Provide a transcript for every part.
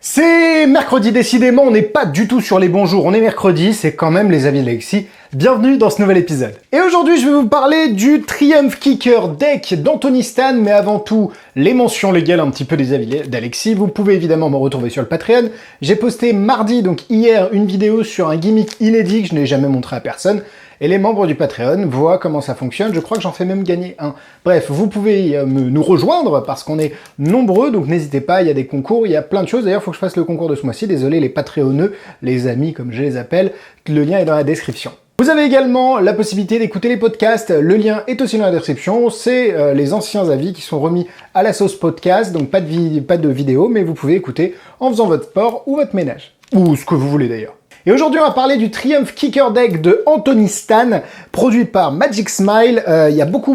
C'est mercredi, décidément, on n'est pas du tout sur les bons jours, on est mercredi, c'est quand même les avis d'Alexis. Bienvenue dans ce nouvel épisode. Et aujourd'hui, je vais vous parler du Triumph Kicker Deck d'Anthony Stan, mais avant tout, les mentions légales un petit peu des avis d'Alexis. Vous pouvez évidemment me retrouver sur le Patreon. J'ai posté mardi, donc hier, une vidéo sur un gimmick inédit que je n'ai jamais montré à personne. Et les membres du Patreon voient comment ça fonctionne. Je crois que j'en fais même gagner un. Bref, vous pouvez nous rejoindre parce qu'on est nombreux, donc n'hésitez pas, il y a des concours, il y a plein de choses. D'ailleurs, il faut que je fasse le concours de ce mois-ci. Désolé, les Patreonneux, les amis comme je les appelle, le lien est dans la description. Vous avez également la possibilité d'écouter les podcasts, le lien est aussi dans la description, c'est les anciens avis qui sont remis à la sauce podcast, donc pas de vidéo, mais vous pouvez écouter en faisant votre sport ou votre ménage, ou ce que vous voulez d'ailleurs. Et aujourd'hui, on va parler du Triumph Kicker Deck de Anthony Stan, produit par Magic Smile. Il y a beaucoup.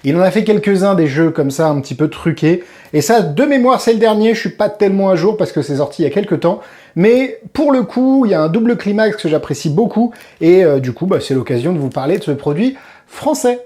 Il en a fait quelques-uns des jeux comme ça, un petit peu truqués. Et ça, de mémoire, c'est le dernier. Je suis pas tellement à jour parce que c'est sorti il y a quelques temps. Mais pour le coup, il y a un double climax que j'apprécie beaucoup. Et du coup, c'est l'occasion de vous parler de ce produit français.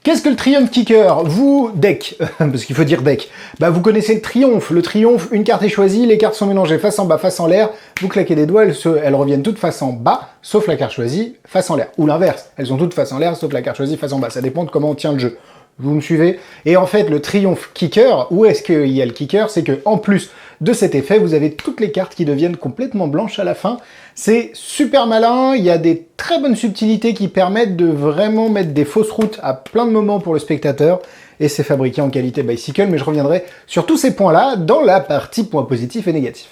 Qu'est-ce que le Triumph Kicker? Vous, deck, parce qu'il faut dire deck, vous connaissez le Triomphe. Le Triomphe, une carte est choisie, les cartes sont mélangées face en bas, face en l'air, vous claquez des doigts, elles reviennent toutes face en bas, sauf la carte choisie, face en l'air. Ou l'inverse, elles sont toutes face en l'air, sauf la carte choisie, face en bas. Ça dépend de comment on tient le jeu. Vous me suivez? Et en fait, le Triumph Kicker, où est-ce qu'il y a le Kicker? C'est que en plus de cet effet, vous avez toutes les cartes qui deviennent complètement blanches à la fin. C'est super malin, il y a des très bonnes subtilités qui permettent de vraiment mettre des fausses routes à plein de moments pour le spectateur, et c'est fabriqué en qualité Bicycle, mais je reviendrai sur tous ces points-là dans la partie points positifs et négatifs.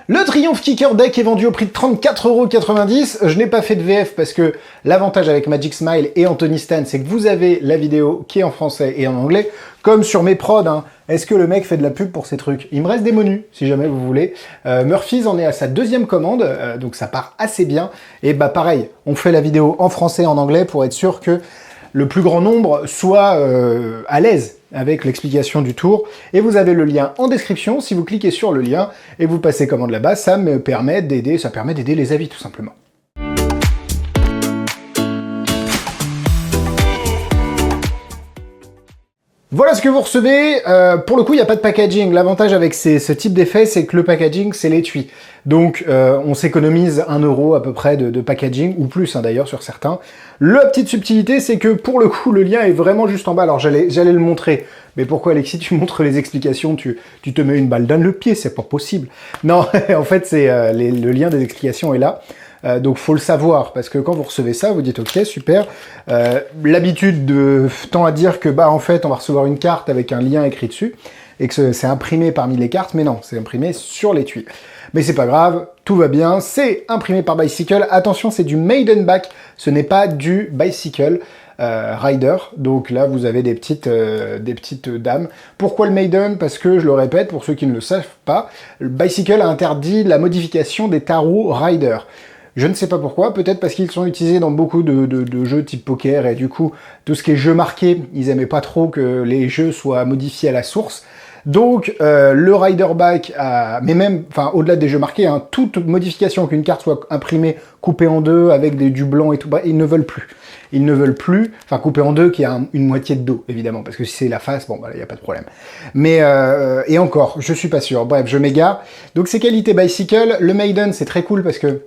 Le Triumph Kicker Deck est vendu au prix de 34,90 €. Je n'ai pas fait de VF parce que l'avantage avec Magic Smile et Anthony Stan, c'est que vous avez la vidéo qui est en français et en anglais, comme sur mes prods. Est-ce que le mec fait de la pub pour ces trucs? Il me reste des menus, si jamais vous voulez. Murphy's en est à sa deuxième commande, donc ça part assez bien. Et pareil, on fait la vidéo en français et en anglais pour être sûr que le plus grand nombre soit à l'aise avec l'explication du tour. Et vous avez le lien en description. Si vous cliquez sur le lien et vous passez commande là-bas, ça permet d'aider les avis tout simplement. Voilà ce que vous recevez. Pour le coup, il n'y a pas de packaging. L'avantage avec ce type d'effet, c'est que le packaging, c'est l'étui. Donc, on s'économise 1 € à peu près de packaging, ou plus d'ailleurs sur certains. La petite subtilité, c'est que pour le coup, le lien est vraiment juste en bas. Alors, j'allais le montrer. Mais pourquoi, Alexis, tu montres les explications, tu te mets une balle dans le pied, c'est pas possible. Non, en fait, c'est le lien des explications est là. Donc faut le savoir, parce que quand vous recevez ça, vous dites ok, super. L'habitude tend à dire que en fait on va recevoir une carte avec un lien écrit dessus, et que c'est imprimé parmi les cartes, mais non, c'est imprimé sur l'étui. Mais c'est pas grave, tout va bien, c'est imprimé par Bicycle. Attention, c'est du Maiden Back, ce n'est pas du Bicycle Rider. Donc là, vous avez des petites dames. Pourquoi le Maiden? Parce que, je le répète, pour ceux qui ne le savent pas, le Bicycle a interdit la modification des tarots Rider. Je ne sais pas pourquoi, peut-être parce qu'ils sont utilisés dans beaucoup de jeux type poker, et du coup, tout ce qui est jeux marqués, ils aimaient pas trop que les jeux soient modifiés à la source. Donc, le Rider Back, mais même, au-delà des jeux marqués, toute modification qu'une carte soit imprimée, coupée en deux, avec du blanc et tout, ils ne veulent plus. Ils ne veulent plus, couper en deux, qu'il y a une moitié de dos, évidemment, parce que si c'est la face, il n'y a pas de problème. Mais, et encore, je suis pas sûr. Bref, je m'égare. Donc, c'est qualité Bicycle. Le Maiden, c'est très cool parce que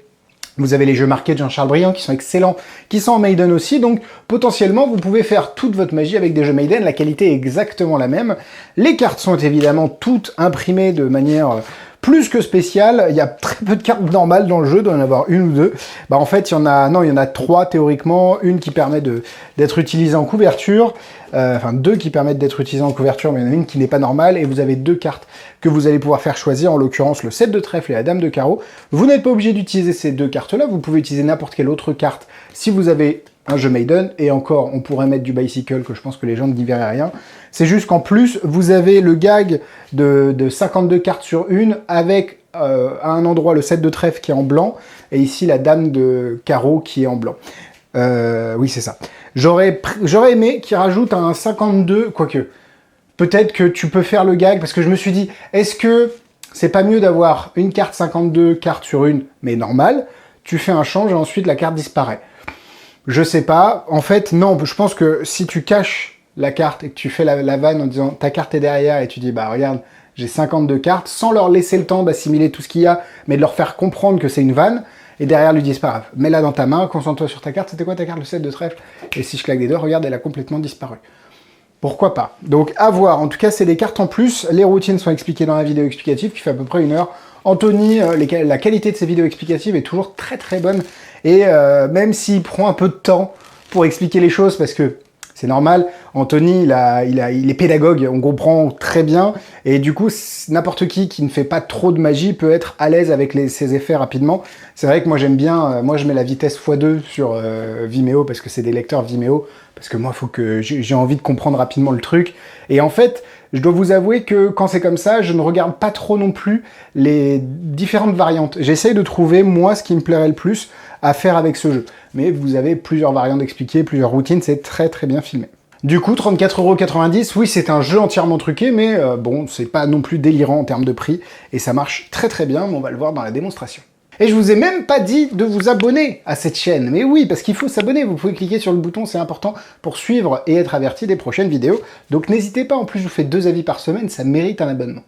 vous avez les jeux marqués de Jean-Charles Briand qui sont excellents, qui sont en Maiden aussi, donc potentiellement vous pouvez faire toute votre magie avec des jeux Maiden, la qualité est exactement la même. Les cartes sont évidemment toutes imprimées de manière plus que spéciale, il y a très peu de cartes normales dans le jeu, il doit y en avoir une ou deux. En fait, il y en a 3 théoriquement, une qui permet d'être utilisée en couverture, deux qui permettent d'être utilisées en couverture, mais il y en a une qui n'est pas normale, et vous avez 2 cartes que vous allez pouvoir faire choisir, en l'occurrence le 7 de trèfle et la dame de carreau. Vous n'êtes pas obligé d'utiliser ces 2 cartes-là, vous pouvez utiliser n'importe quelle autre carte si vous avez un jeu Maiden, et encore, on pourrait mettre du Bicycle, que je pense que les gens ne n'y verraient rien. C'est juste qu'en plus, vous avez le gag de 52 cartes sur une, avec à un endroit le 7 de trèfle qui est en blanc, et ici la dame de carreau qui est en blanc. Oui, c'est ça. J'aurais aimé qu'il rajoute un 52, quoique. Peut-être que tu peux faire le gag, parce que je me suis dit, est-ce que c'est pas mieux d'avoir une carte 52, carte sur une, mais normale, tu fais un change et ensuite la carte disparaît. Je sais pas. En fait, non, je pense que si tu caches la carte et que tu fais la vanne en disant ta carte est derrière et tu dis, bah regarde, j'ai 52 cartes, sans leur laisser le temps d'assimiler tout ce qu'il y a, mais de leur faire comprendre que c'est une vanne, et derrière lui disent pas grave, mets-la dans ta main, concentre-toi sur ta carte, c'était quoi ta carte, le 7 de trèfle? Et si je claque des doigts, regarde, elle a complètement disparu. Pourquoi pas? Donc à voir, en tout cas c'est des cartes en plus, les routines sont expliquées dans la vidéo explicative qui fait à peu près 1 heure. Anthony, la qualité de ses vidéos explicatives est toujours très très bonne, et même s'il prend un peu de temps pour expliquer les choses, parce que c'est normal, Anthony, il est pédagogue, on comprend très bien, et du coup, n'importe qui ne fait pas trop de magie peut être à l'aise avec ses effets rapidement. C'est vrai que moi j'aime bien, moi je mets la vitesse x2 sur Vimeo, parce que c'est des lecteurs Vimeo, parce que moi faut que j'ai envie de comprendre rapidement le truc, et en fait, je dois vous avouer que quand c'est comme ça, je ne regarde pas trop non plus les différentes variantes. J'essaye de trouver, moi, ce qui me plairait le plus à faire avec ce jeu. Mais vous avez plusieurs variantes expliquées, plusieurs routines, c'est très très bien filmé. Du coup, 34,90 €, oui, c'est un jeu entièrement truqué, mais bon, c'est pas non plus délirant en termes de prix, et ça marche très très bien, mais on va le voir dans la démonstration. Et je vous ai même pas dit de vous abonner à cette chaîne, mais oui, parce qu'il faut s'abonner, vous pouvez cliquer sur le bouton, c'est important pour suivre et être averti des prochaines vidéos, donc n'hésitez pas, en plus je vous fais 2 avis par semaine, ça mérite un abonnement.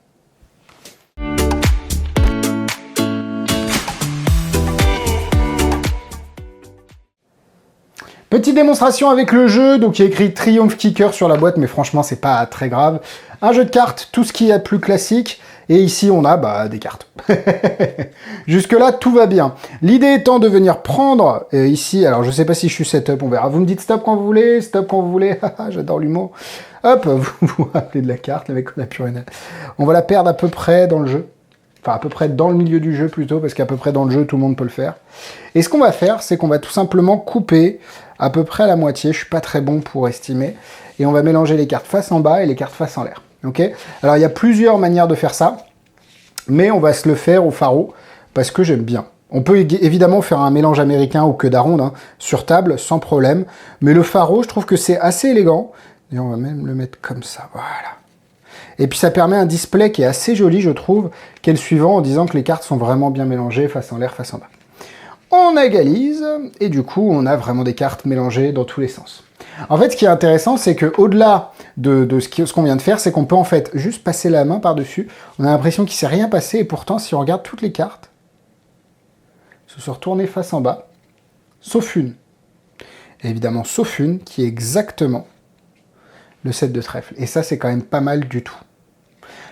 Petite démonstration avec le jeu, donc il y a écrit Triumph Kicker sur la boîte, mais franchement c'est pas très grave. Un jeu de cartes, tout ce qui est plus classique, et ici on a des cartes. Jusque là tout va bien. L'idée étant de venir prendre ici, alors je sais pas si je suis setup, on verra. Vous me dites stop quand vous voulez, stop quand vous voulez, j'adore l'humour. Hop, vous vous rappelez de la carte, le mec on a plus rien à... On va la perdre à peu près dans le jeu. Enfin, à peu près dans le milieu du jeu plutôt, parce qu'à peu près dans le jeu, tout le monde peut le faire. Et ce qu'on va faire, c'est qu'on va tout simplement couper à peu près à la moitié. Je suis pas très bon pour estimer. Et on va mélanger les cartes face en bas et les cartes face en l'air. Ok? Alors, il y a plusieurs manières de faire ça, mais on va se le faire au faro, parce que j'aime bien. On peut évidemment faire un mélange américain ou queue d'aronde, hein, sur table, sans problème. Mais le faro, je trouve que c'est assez élégant. Et on va même le mettre comme ça, voilà. Et puis ça permet un display qui est assez joli, je trouve, qui est le suivant, en disant que les cartes sont vraiment bien mélangées, face en l'air, face en bas. On égalise, et du coup, on a vraiment des cartes mélangées dans tous les sens. En fait, ce qui est intéressant, c'est qu'au-delà de ce qu'on vient de faire, c'est qu'on peut en fait juste passer la main par-dessus. On a l'impression qu'il ne s'est rien passé, et pourtant, si on regarde toutes les cartes, se sont retournées face en bas, sauf une. Et évidemment, sauf une, qui est exactement le 7 de trèfle. Et ça, c'est quand même pas mal du tout.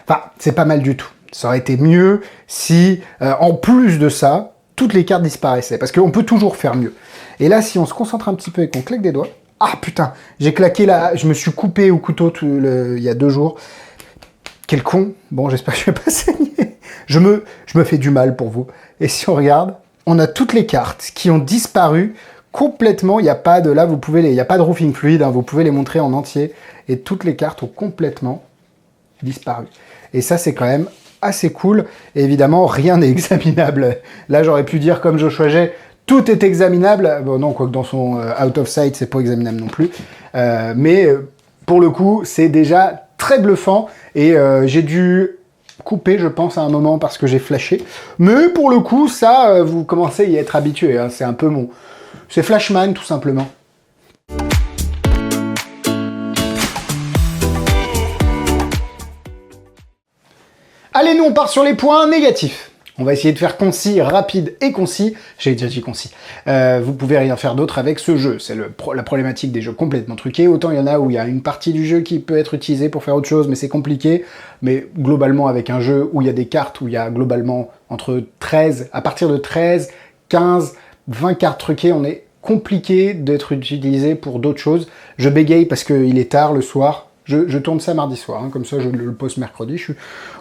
Enfin, c'est pas mal du tout. Ça aurait été mieux si, en plus de ça, toutes les cartes disparaissaient. Parce qu'on peut toujours faire mieux. Et là, si on se concentre un petit peu et qu'on claque des doigts... Ah putain, j'ai claqué là, je me suis coupé au couteau il y a 2 jours. Quel con. Bon, j'espère que je vais pas saigner. Je me fais du mal pour vous. Et si on regarde, on a toutes les cartes qui ont disparu complètement. Il n'y a pas de... Là, vous pouvez il n'y a pas de roofing fluide, hein, vous pouvez les montrer en entier. Et toutes les cartes ont complètement disparu. Et ça, c'est quand même assez cool. Et évidemment, rien n'est examinable. Là, j'aurais pu dire, comme Joshua Jay, tout est examinable. Bon, non, quoique dans son out of sight, c'est pas examinable non plus. Mais pour le coup, c'est déjà très bluffant. Et j'ai dû couper, je pense, à un moment parce que j'ai flashé. Mais pour le coup, ça, vous commencez à y être habitué. Hein. C'est un peu mon... C'est Flashman, tout simplement. Allez, nous on part sur les points négatifs. On va essayer de faire concis, rapide et concis. J'ai déjà dit concis. Vous pouvez rien faire d'autre avec ce jeu. C'est la problématique des jeux complètement truqués. Autant il y en a où il y a une partie du jeu qui peut être utilisée pour faire autre chose, mais c'est compliqué. Mais globalement, avec un jeu où il y a des cartes, où il y a globalement entre 13, à partir de 13, 15, 20 cartes truquées, on est compliqué d'être utilisé pour d'autres choses. Je bégaye parce qu'il est tard le soir. Je tourne ça mardi soir, hein, comme ça je le poste mercredi.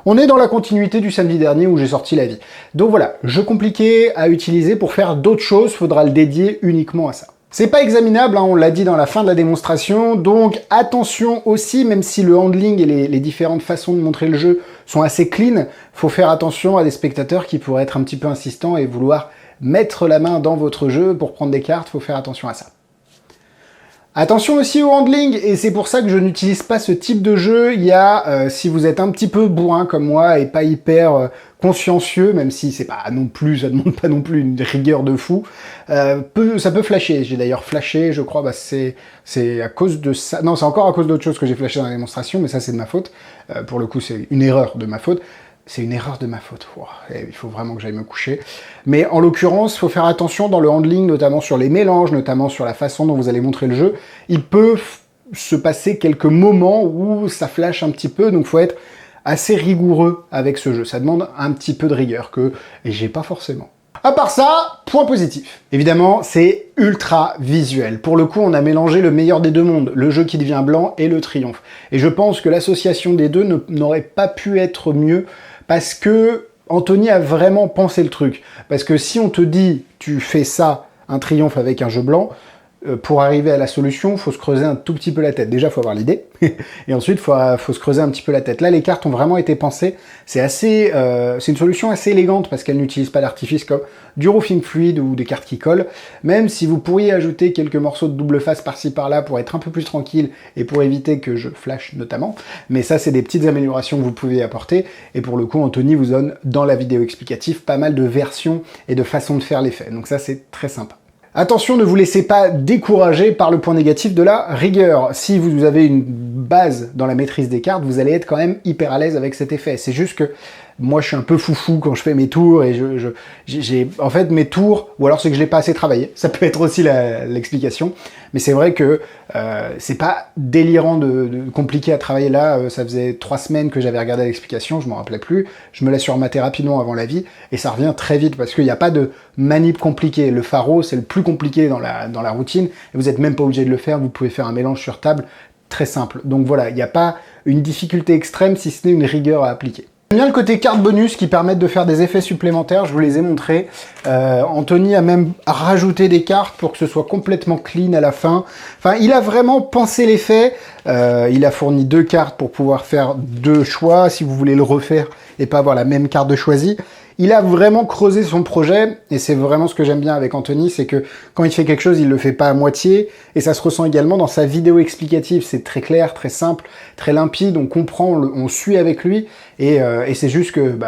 On est dans la continuité du samedi dernier où j'ai sorti la vie. Donc voilà, jeu compliqué à utiliser pour faire d'autres choses, faudra le dédier uniquement à ça. C'est pas examinable, hein, on l'a dit dans la fin de la démonstration, donc attention aussi, même si le handling et les différentes façons de montrer le jeu sont assez clean, faut faire attention à des spectateurs qui pourraient être un petit peu insistants et vouloir mettre la main dans votre jeu pour prendre des cartes, faut faire attention à ça. Attention aussi au handling, et c'est pour ça que je n'utilise pas ce type de jeu. Il y a, si vous êtes un petit peu bourrin comme moi et pas hyper consciencieux, même si c'est pas non plus, ça demande pas non plus une rigueur de fou, ça peut flasher. J'ai d'ailleurs flashé, je crois, bah c'est à cause de ça. Non, c'est encore à cause d'autre chose que j'ai flashé dans la démonstration, mais ça c'est de ma faute. Pour le coup, c'est une erreur de ma faute. C'est une erreur de ma faute. Wow. Il faut vraiment que j'aille me coucher. Mais en l'occurrence, il faut faire attention dans le handling, notamment sur les mélanges, notamment sur la façon dont vous allez montrer le jeu. Il peut se passer quelques moments où ça flash un petit peu, donc il faut être assez rigoureux avec ce jeu. Ça demande un petit peu de rigueur que j'ai pas forcément. À part ça, point positif. Évidemment, c'est ultra visuel. Pour le coup, on a mélangé le meilleur des deux mondes, le jeu qui devient blanc et le triomphe. Et je pense que l'association des deux n'aurait pas pu être mieux, parce que Anthony a vraiment pensé le truc. Parce que si on te dit, tu fais ça, un triomphe avec un jeu blanc, pour arriver à la solution, il faut se creuser un tout petit peu la tête. Déjà, il faut avoir l'idée, et ensuite, il faut se creuser un petit peu la tête. Là, les cartes ont vraiment été pensées. C'est une solution assez élégante, parce qu'elle n'utilise pas d'artifice comme du roofing fluide ou des cartes qui collent, même si vous pourriez ajouter quelques morceaux de double face par-ci par-là pour être un peu plus tranquille, et pour éviter que je flash notamment. Mais ça, c'est des petites améliorations que vous pouvez apporter, et pour le coup, Anthony vous donne, dans la vidéo explicative, pas mal de versions et de façons de faire l'effet. Donc ça, c'est très sympa. Attention, ne vous laissez pas décourager par le point négatif de la rigueur. Si vous avez une base dans la maîtrise des cartes, vous allez être quand même hyper à l'aise avec cet effet. C'est juste que moi, je suis un peu foufou quand je fais mes tours, et j'ai en fait mes tours, ou alors c'est que je l'ai pas assez travaillé. Ça peut être aussi l'explication. Mais c'est vrai que c'est pas délirant de compliqué à travailler là. Ça faisait 3 semaines que j'avais regardé l'explication, je m'en rappelais plus. Je me la suis rematé rapidement avant la vie, et ça revient très vite parce qu'il n'y a pas de manip compliqué. Le pharo, c'est le plus compliqué dans la routine, et vous n'êtes même pas obligé de le faire. Vous pouvez faire un mélange sur table, très simple. Donc voilà, il n'y a pas une difficulté extrême, si ce n'est une rigueur à appliquer. J'aime bien le côté cartes bonus qui permettent de faire des effets supplémentaires, je vous les ai montrés. Anthony a même rajouté des cartes pour que ce soit complètement clean à la fin. Enfin, il a vraiment pensé l'effet. Il a fourni 2 cartes pour pouvoir faire 2 choix, si vous voulez le refaire et pas avoir la même carte de choisie. Il a vraiment creusé son projet, et c'est vraiment ce que j'aime bien avec Anthony, c'est que quand il fait quelque chose, il le fait pas à moitié, et ça se ressent également dans sa vidéo explicative. C'est très clair, très simple, très limpide, on comprend, on suit avec lui, et c'est juste que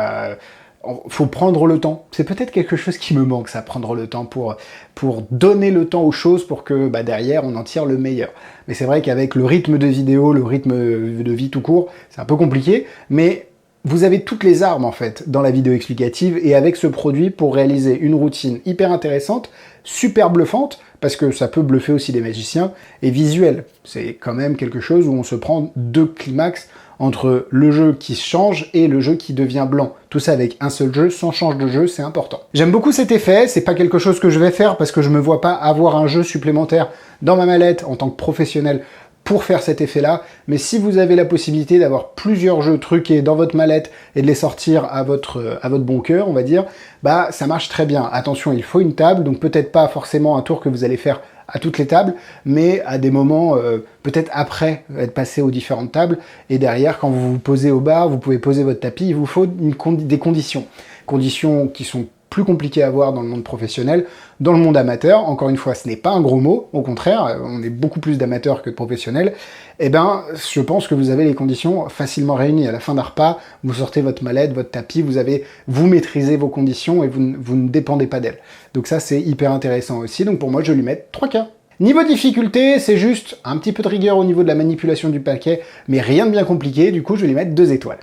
faut prendre le temps. C'est peut-être quelque chose qui me manque, ça, prendre le temps pour donner le temps aux choses pour que derrière on en tire le meilleur. Mais c'est vrai qu'avec le rythme de vidéo, le rythme de vie tout court, c'est un peu compliqué, mais vous avez toutes les armes en fait dans la vidéo explicative, et avec ce produit pour réaliser une routine hyper intéressante, super bluffante, parce que ça peut bluffer aussi des magiciens, et visuel. C'est quand même quelque chose où on se prend 2 climax entre le jeu qui change et le jeu qui devient blanc. Tout ça avec un seul jeu, sans change de jeu, c'est important. J'aime beaucoup cet effet, c'est pas quelque chose que je vais faire parce que je me vois pas avoir un jeu supplémentaire dans ma mallette en tant que professionnel pour faire cet effet-là, mais si vous avez la possibilité d'avoir plusieurs jeux truqués dans votre mallette et de les sortir à votre bon cœur, on va dire, ça marche très bien. Attention, il faut une table, donc peut-être pas forcément un tour que vous allez faire à toutes les tables, mais à des moments, peut-être après être passé aux différentes tables, et derrière, quand vous vous posez au bar, vous pouvez poser votre tapis, il vous faut des conditions. Conditions qui sont plus compliqué à voir dans le monde professionnel. Dans le monde amateur, encore une fois, ce n'est pas un gros mot, au contraire, on est beaucoup plus d'amateurs que de professionnels, je pense que vous avez les conditions facilement réunies. À la fin d'un repas, vous sortez votre mallette, votre tapis, vous maîtrisez vos conditions et vous ne dépendez pas d'elles. Donc ça, c'est hyper intéressant aussi, donc pour moi, je vais lui mettre 3K. Niveau difficulté, c'est juste un petit peu de rigueur au niveau de la manipulation du paquet, mais rien de bien compliqué, du coup, je vais lui mettre 2 étoiles.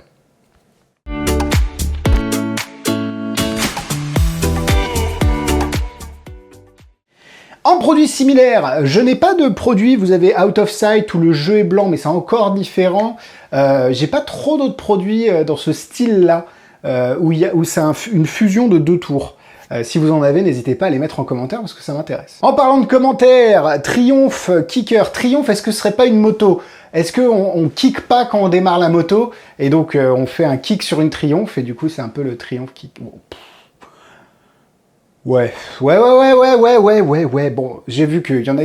En produit similaire, je n'ai pas de produit, vous avez Out of Sight où le jeu est blanc, mais c'est encore différent. J'ai pas trop d'autres produits dans ce style-là, où c'est une fusion de 2 tours. Si vous en avez, n'hésitez pas à les mettre en commentaire parce que ça m'intéresse. En parlant de commentaires, Triomphe, Kicker. Triomphe, est-ce que ce serait pas une moto? Est-ce qu'on kick pas quand on démarre la moto? Et donc on fait un kick sur une Triomphe, et du coup c'est un peu le Triomphe qui... Ouais, bon, j'ai vu qu'il y en a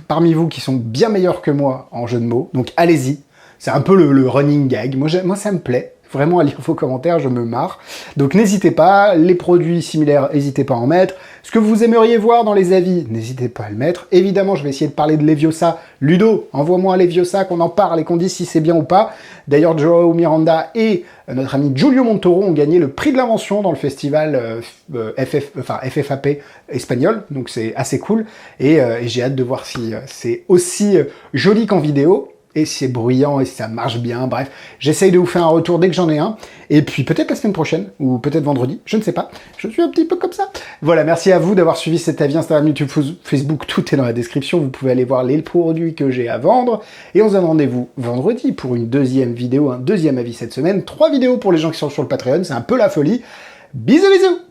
parmi vous qui sont bien meilleurs que moi en jeu de mots, donc allez-y, c'est un peu le running gag, moi ça me plaît, vraiment à lire vos commentaires, je me marre. Donc n'hésitez pas, les produits similaires, n'hésitez pas à en mettre. Ce que vous aimeriez voir dans les avis, n'hésitez pas à le mettre. Évidemment, je vais essayer de parler de Leviosa. Ludo, envoie-moi un Leviosa, qu'on en parle et qu'on dise si c'est bien ou pas. D'ailleurs, Joao Miranda et notre ami Giulio Montoro ont gagné le prix de l'invention dans le festival FFAP espagnol, donc c'est assez cool. Et j'ai hâte de voir si c'est aussi joli qu'en vidéo. Et c'est bruyant, et ça marche bien, bref. J'essaye de vous faire un retour dès que j'en ai un. Et puis peut-être la semaine prochaine, ou peut-être vendredi, je ne sais pas. Je suis un petit peu comme ça. Voilà, merci à vous d'avoir suivi cet avis Instagram, YouTube, Facebook, tout est dans la description. Vous pouvez aller voir les produits que j'ai à vendre. Et on se donne rendez-vous vendredi pour une deuxième vidéo, un deuxième avis cette semaine. 3 vidéos pour les gens qui sont sur le Patreon, c'est un peu la folie. Bisous bisous!